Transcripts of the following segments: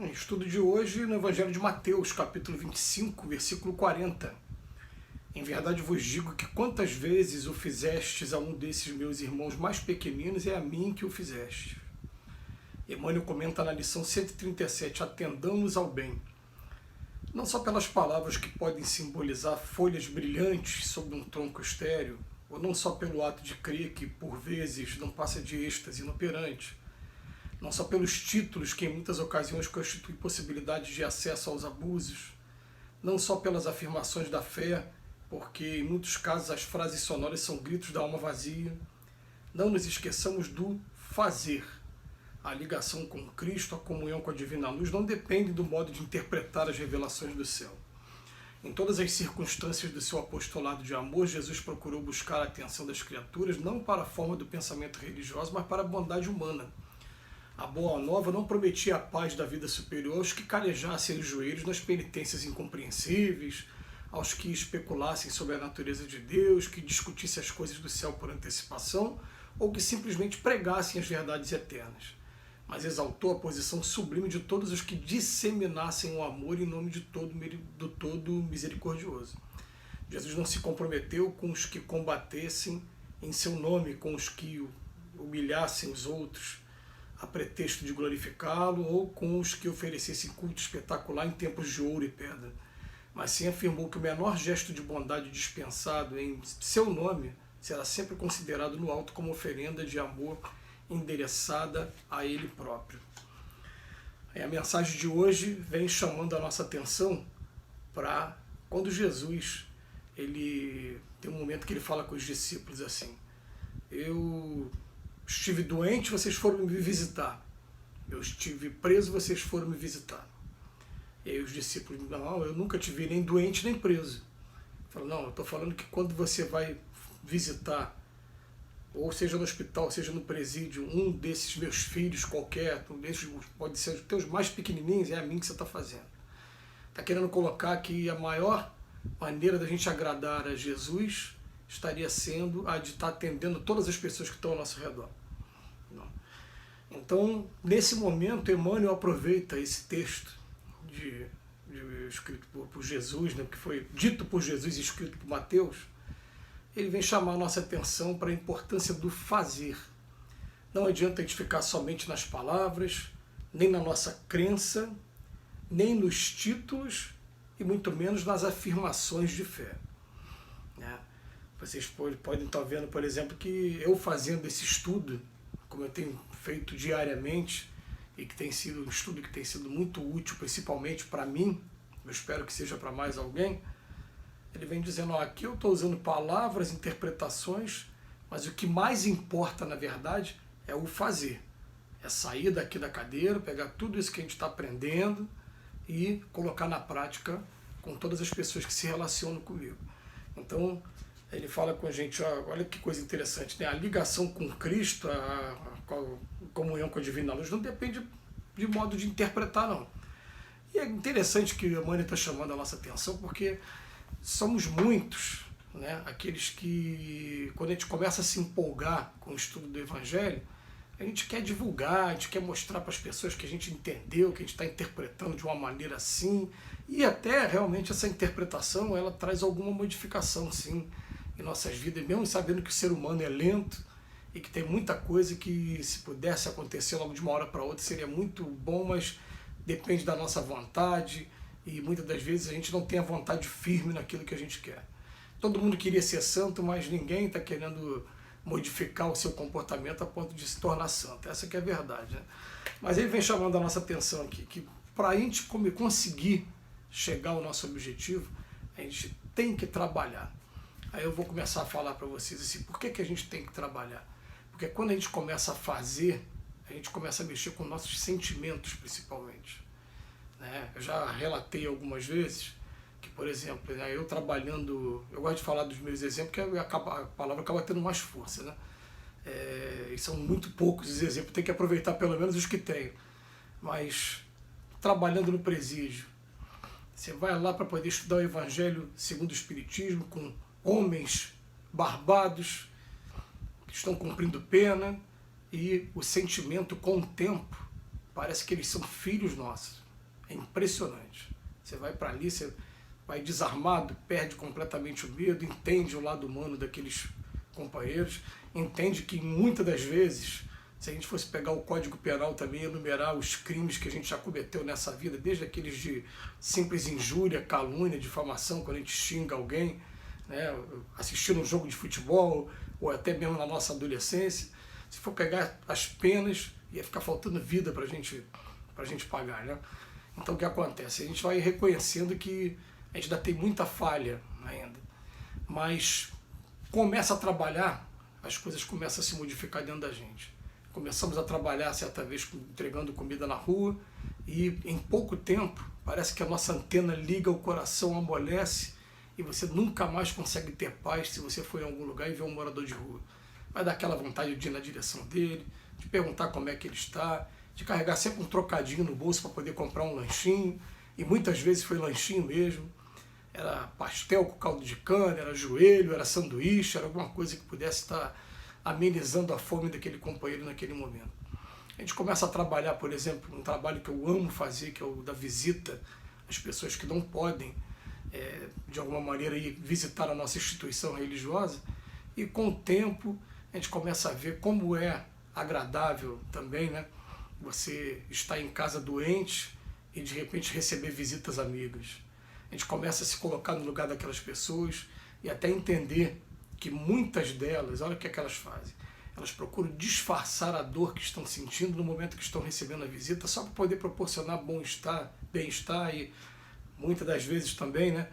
Estudo de hoje no Evangelho de Mateus, capítulo 25, versículo 40. Em verdade vos digo que quantas vezes o fizestes a um desses meus irmãos mais pequeninos, é a mim que o fizeste. Emmanuel comenta na lição 137, atendamos ao bem. Não só pelas palavras que podem simbolizar folhas brilhantes sobre um tronco estéril, ou não só pelo ato de crer que, por vezes, não passa de êxtase inoperante, não só pelos títulos que em muitas ocasiões constituem possibilidades de acesso aos abusos, não só pelas afirmações da fé, porque em muitos casos as frases sonoras são gritos da alma vazia. Não nos esqueçamos do fazer. A ligação com Cristo, a comunhão com a divina luz não depende do modo de interpretar as revelações do céu. Em todas as circunstâncias do seu apostolado de amor, Jesus procurou buscar a atenção das criaturas não para a forma do pensamento religioso, mas para a bondade humana. A boa nova não prometia a paz da vida superior aos que calejassem os joelhos nas penitências incompreensíveis, aos que especulassem sobre a natureza de Deus, que discutissem as coisas do céu por antecipação, ou que simplesmente pregassem as verdades eternas. Mas exaltou a posição sublime de todos os que disseminassem o amor em nome do todo misericordioso. Jesus não se comprometeu com os que combatessem em seu nome, com os que humilhassem os outros, a pretexto de glorificá-lo, ou com os que oferecessem culto espetacular em tempos de ouro e pedra. Mas sim afirmou que o menor gesto de bondade dispensado em seu nome será sempre considerado no alto como oferenda de amor endereçada a ele próprio. A mensagem de hoje vem chamando a nossa atenção para quando Jesus, ele tem um momento que ele fala com os discípulos assim: eu estive doente, vocês foram me visitar. Eu estive preso, vocês foram me visitar. E aí os discípulos, não, eu nunca te vi nem doente nem preso. Falam, não, eu estou falando que quando você vai visitar, ou seja no hospital, seja no presídio, um desses meus filhos qualquer, um desses, pode ser os teus mais pequenininhos, é a mim que você está fazendo. Está querendo colocar que a maior maneira da gente agradar a Jesus estaria sendo a de estar atendendo todas as pessoas que estão ao nosso redor. Então, nesse momento, Emmanuel aproveita esse texto escrito por Jesus, né, que foi dito por Jesus e escrito por Mateus. Ele vem chamar a nossa atenção para a importância do fazer. Não adianta a gente ficar somente nas palavras, nem na nossa crença, nem nos títulos e muito menos nas afirmações de fé. Vocês podem estar vendo, por exemplo, que eu fazendo esse estudo, como eu tenho feito diariamente, e que tem sido um estudo que tem sido muito útil, principalmente para mim, eu espero que seja para mais alguém, ele vem dizendo, ó, aqui eu estou usando palavras, interpretações, mas o que mais importa, na verdade, é o fazer. É sair daqui da cadeira, pegar tudo isso que a gente está aprendendo e colocar na prática com todas as pessoas que se relacionam comigo. Então, ele fala com a gente, ó, olha que coisa interessante, né? A ligação com Cristo, a comunhão com a divina luz, não depende de modo de interpretar, não. E é interessante que o Emmanuel está chamando a nossa atenção, porque somos muitos, né, aqueles que, quando a gente começa a se empolgar com o estudo do Evangelho, a gente quer divulgar, a gente quer mostrar para as pessoas que a gente entendeu, que a gente está interpretando de uma maneira assim, e até realmente essa interpretação, ela traz alguma modificação, sim, em nossas vidas, mesmo sabendo que o ser humano é lento e que tem muita coisa que, se pudesse acontecer logo de uma hora para outra, seria muito bom, mas depende da nossa vontade, e muitas das vezes a gente não tem a vontade firme naquilo que a gente quer. Todo mundo queria ser santo, mas ninguém está querendo modificar o seu comportamento a ponto de se tornar santo. Essa que é a verdade, né? Mas ele vem chamando a nossa atenção aqui, que para a gente conseguir chegar ao nosso objetivo, a gente tem que trabalhar. Aí eu vou começar a falar para vocês assim, por que a gente tem que trabalhar? Porque quando a gente começa a fazer, a gente começa a mexer com nossos sentimentos, principalmente. Eu já relatei algumas vezes que, por exemplo, eu trabalhando, eu gosto de falar dos meus exemplos, porque a palavra acaba tendo mais força, né? E são muito poucos os exemplos, tem que aproveitar pelo menos os que tenho. Mas, trabalhando no presídio, você vai lá para poder estudar o Evangelho segundo o Espiritismo, com homens barbados, que estão cumprindo pena, e o sentimento, com o tempo, parece que eles são filhos nossos. É impressionante. Você vai para ali, você vai desarmado, perde completamente o medo, entende o lado humano daqueles companheiros, entende que muitas das vezes, se a gente fosse pegar o Código Penal também e enumerar os crimes que a gente já cometeu nessa vida, desde aqueles de simples injúria, calúnia, difamação, quando a gente xinga alguém, né, assistindo um jogo de futebol, ou até mesmo na nossa adolescência, se for pegar as penas, ia ficar faltando vida para a gente pagar, né? Então o que acontece? A gente vai reconhecendo que a gente ainda tem muita falha ainda, mas começa a trabalhar, as coisas começam a se modificar dentro da gente. Começamos a trabalhar certa vez entregando comida na rua e em pouco tempo parece que a nossa antena liga, o coração amolece e você nunca mais consegue ter paz se você for em algum lugar e ver um morador de rua. Vai dar aquela vontade de ir na direção dele, de perguntar como é que ele está, de carregar sempre um trocadinho no bolso para poder comprar um lanchinho, e muitas vezes foi lanchinho mesmo. Era pastel com caldo de cana, era joelho, era sanduíche, era alguma coisa que pudesse estar amenizando a fome daquele companheiro naquele momento. A gente começa a trabalhar, por exemplo, um trabalho que eu amo fazer, que é o da visita às pessoas que não podem, de alguma maneira, ir visitar a nossa instituição religiosa, e com o tempo a gente começa a ver como é agradável também, né? Você está em casa doente e de repente receber visitas amigas. A gente começa a se colocar no lugar daquelas pessoas e até entender que muitas delas, olha o que é que elas fazem, elas procuram disfarçar a dor que estão sentindo no momento que estão recebendo a visita, só para poder proporcionar bem-estar e muitas das vezes também, né?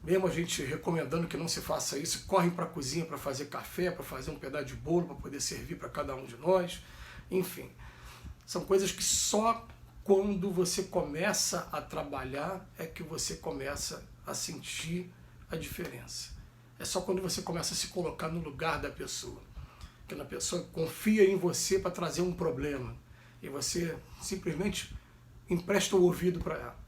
Mesmo a gente recomendando que não se faça isso, correm para a cozinha para fazer café, para fazer um pedaço de bolo, para poder servir para cada um de nós. Enfim, são coisas que só quando você começa a trabalhar é que você começa a sentir a diferença. É só quando você começa a se colocar no lugar da pessoa. Quando a pessoa confia em você para trazer um problema e você simplesmente empresta o ouvido para ela.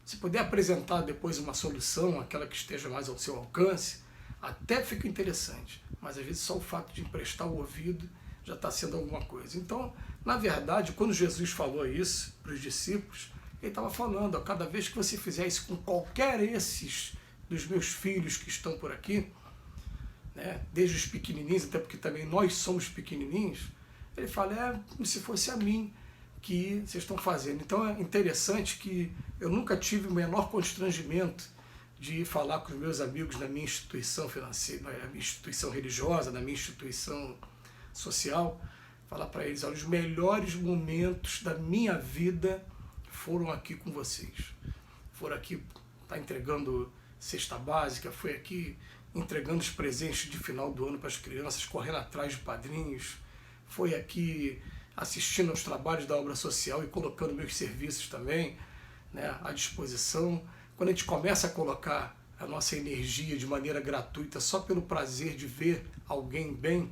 Se puder apresentar depois uma solução, aquela que esteja mais ao seu alcance, até fica interessante. Mas às vezes só o fato de emprestar o ouvido já está sendo alguma coisa. Então, na verdade, quando Jesus falou isso para os discípulos, ele estava falando, ó, cada vez que você fizer isso com qualquer esses dos meus filhos que estão por aqui, né, desde os pequenininhos, até porque também nós somos pequenininhos, ele fala, é como se fosse a mim que vocês estão fazendo. Então é interessante que eu nunca tive o menor constrangimento de falar com os meus amigos na minha instituição financeira, na minha instituição religiosa, na minha instituição social, falar para eles, olha, os melhores momentos da minha vida foram aqui com vocês. Foram aqui, tá entregando cesta básica, foi aqui entregando os presentes de final do ano para as crianças, correndo atrás de padrinhos, foi aqui assistindo aos trabalhos da obra social e colocando meus serviços também, né, à disposição. Quando a gente começa a colocar a nossa energia de maneira gratuita só pelo prazer de ver alguém bem,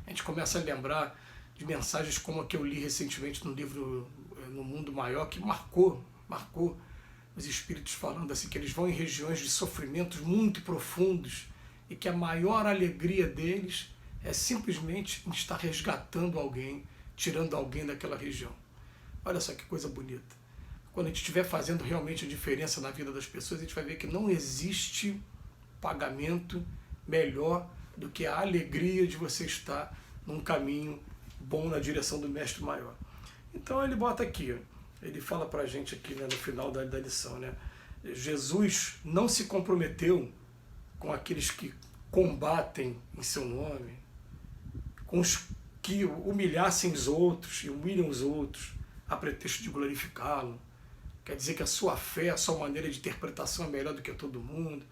a gente começa a lembrar de mensagens como a que eu li recentemente no livro No Mundo Maior, que marcou os espíritos falando assim, que eles vão em regiões de sofrimentos muito profundos e que a maior alegria deles é simplesmente estar resgatando alguém, tirando alguém daquela região. Olha só que coisa bonita. Quando a gente estiver fazendo realmente a diferença na vida das pessoas, a gente vai ver que não existe pagamento melhor do que a alegria de você estar num caminho bom na direção do Mestre Maior. Então ele bota aqui, ele fala pra gente aqui, né, no final da lição, né, Jesus não se comprometeu com aqueles que combatem em seu nome, com os que humilhassem os outros e humilham os outros a pretexto de glorificá-lo. Quer dizer que a sua fé, a sua maneira de interpretação é melhor do que a todo mundo.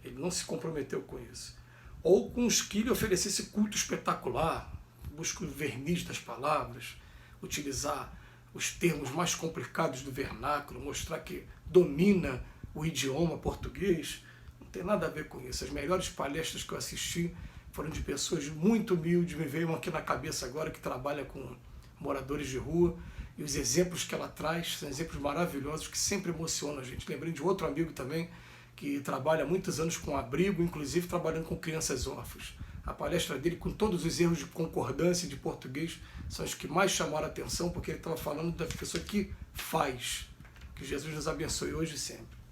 Ele não se comprometeu com isso. Ou com os que lhe oferecesse culto espetacular, busca o verniz das palavras, utilizar os termos mais complicados do vernáculo, mostrar que domina o idioma português. Não tem nada a ver com isso. As melhores palestras que eu assisti foram de pessoas muito humildes, me veio uma aqui na cabeça agora que trabalha com moradores de rua, e os exemplos que ela traz são exemplos maravilhosos que sempre emocionam a gente. Lembrei de outro amigo também que trabalha há muitos anos com abrigo, inclusive trabalhando com crianças órfãs. A palestra dele, com todos os erros de concordância de português, são os que mais chamaram a atenção, porque ele estava falando da pessoa que faz, Que Jesus nos abençoe hoje e sempre.